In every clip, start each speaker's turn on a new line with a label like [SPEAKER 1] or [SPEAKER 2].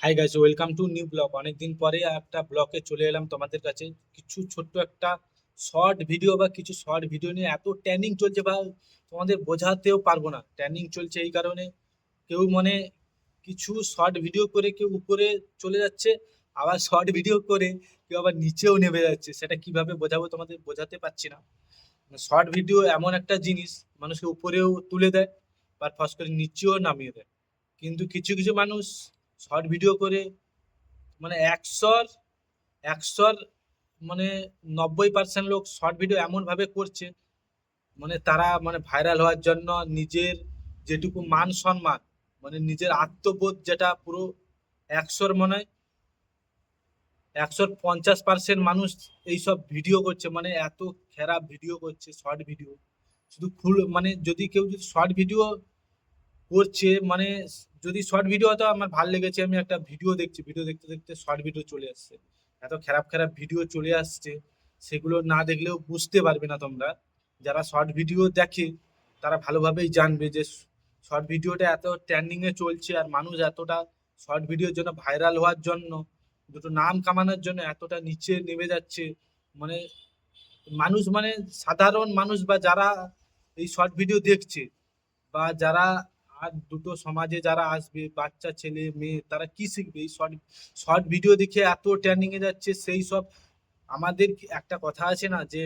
[SPEAKER 1] Hi guys, welcome to new blog. অনেকদিন পরে একটা ব্লগে চলে এলাম তোমাদের কাছে। কিছু ছোট্ট একটা শর্ট ভিডিও বা কিছু শর্ট ভিডিও নিয়ে এত ট্রেন্ডিং চলছে বা তোমাদের বোঝাতেও পারবো না। ট্রেন্ডিং চলছে এই কারণে কেউ মানে কিছু শর্ট ভিডিও করে কেউ উপরে চলে যাচ্ছে, আবার শর্ট ভিডিও করে কেউ আবার নিচেও নেমে যাচ্ছে। সেটা কিভাবে বোঝাবো তোমাদের বোঝাতে পারছি না। শর্ট ভিডিও এমন একটা জিনিস, মানুষকে উপরেও তুলে দেয় বা ফস করে নিচেও নামিয়ে দেয়। কিন্তু কিছু কিছু মানুষ শর্ট ভিডিও করে মানে একশোর একশোর মানে 90% লোক শর্ট ভিডিও এমন ভাবে করছে, মানে তারা মানে ভাইরাল হওয়ার জন্য নিজের যেটুকু মান সম্মান, মানে নিজের আত্মবোধ যেটা পুরো একশোর মনে হয় 150% মানুষ এইসব ভিডিও করছে। মানে এত খারাপ ভিডিও করছে শর্ট ভিডিও। শুধু ফুল মানে যদি কেউ যদি শর্ট ভিডিও করছে মানে যদি শর্ট ভিডিও হতো আমার ভালো লেগেছে, আমি একটা ভিডিও দেখছি, ভিডিও দেখতে দেখতে শর্ট ভিডিও চলে আসছে। এত খারাপ খারাপ ভিডিও চলে আসছে, সেগুলো না দেখলেও বুঝতে পারবে না তোমরা। যারা শর্ট ভিডিও দেখে তারা ভালোভাবেই জানবে যে শর্ট ভিডিওটা এত ট্রেন্ডিং এ চলছে আর মানুষ এতটা শর্ট ভিডিওর জন্য ভাইরাল হওয়ার জন্য, দুটো নাম কামানোর জন্য এতটা নিচে নেমে যাচ্ছে। মানে মানুষ মানে সাধারণ মানুষ বা যারা এই শর্ট ভিডিও দেখছে বা যারা আর দুটো সমাজে যারা আসবে, বাচ্চা ছেলে মেয়ে, তারা কি শিখবে এই শর্ট শর্ট ভিডিও দেখে এত ট্রেন্ডিং এ যাচ্ছে সেই সব। আমাদের একটা কথা আছে না যে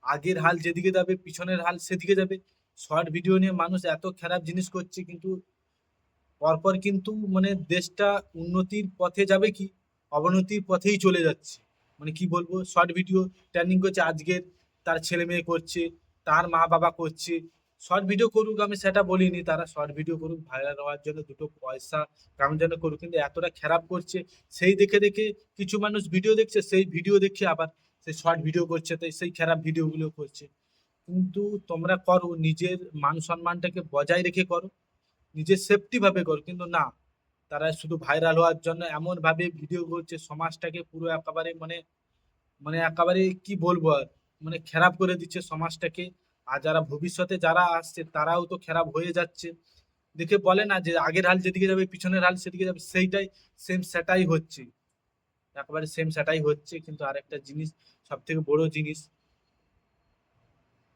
[SPEAKER 1] আগের হাল যেদিকে যাবে পিছনের হাল সেদিকে যাবে। শর্ট ভিডিও নিয়ে মানুষ এত খারাপ জিনিস করছে, কিন্তু পরপর কিন্তু মানে দেশটা উন্নতির পথে যাবে কি অবনতির পথেই চলে যাচ্ছে। মানে কি বলবো, শর্ট ভিডিও ট্রেন্ডিং করছে আজকের, তার ছেলে মেয়ে করছে, তার মা বাবা করছে। শর্ট ভিডিও করুক, আমি সেটা বলিনি, তারা শর্ট ভিডিও করুক ভাইরাল হওয়ার জন্য, দুটো পয়সা কারণ জন্য করুক, কিন্তু এতটা খারাপ করছে। সেই দেখে দেখে কিছু মানুষ ভিডিও দেখছে, সেই ভিডিও দেখে আবার সেই শর্ট ভিডিও করছে, তাই সেই খারাপ ভিডিওগুলো করছে। কিন্তু তোমরা করো, নিজের মান সম্মানটাকে বজায় রেখে করো, নিজের সেফটি ভাবে করো। কিন্তু না, তারা শুধু ভাইরাল হওয়ার জন্য এমন ভাবে ভিডিও করছে, সমাজটাকে পুরো একেবারে মানে মানে একেবারে কি বলবো আর, মানে খারাপ করে দিচ্ছে সমাজটাকে। আর যারা ভবিষ্যতে যারা আসছে তারাও তো খারাপ হয়ে যাচ্ছে। দেখে বলে না যে আগের হাল যেদিকে যাবে পিছনের হাল সেদিকে যাবে, সেইটাই সেম সেটাই হচ্ছে, একেবারে সেম সেটাই হচ্ছে। কিন্তু আরেকটা জিনিস, সব থেকে বড় জিনিস,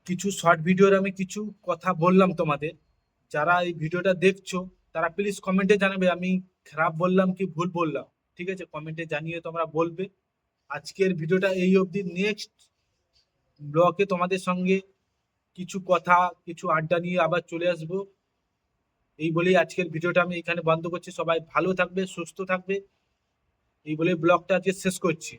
[SPEAKER 1] কিছু শর্ট ভিডিওর আমি কিছু কথা বললাম তোমাদের, যারা এই ভিডিওটা দেখছো তারা প্লিজ কমেন্টে জানাবে আমি খারাপ বললাম কি ভুল বললাম। ঠিক আছে, কমেন্টে জানিয়ে তোমরা বলবে। আজকের ভিডিওটা এই অবধি। নেক্সট ব্লগে তোমাদের সঙ্গে কিছু কথা, কিছু আড্ডা নিয়ে আবার চলে আসবো। এই বলেই আজকের ভিডিওটা আমি এখানে বন্ধ করছি। সবাই ভালো থাকবে, সুস্থ থাকবে, এই বলে ব্লগটা আজকে শেষ করছি।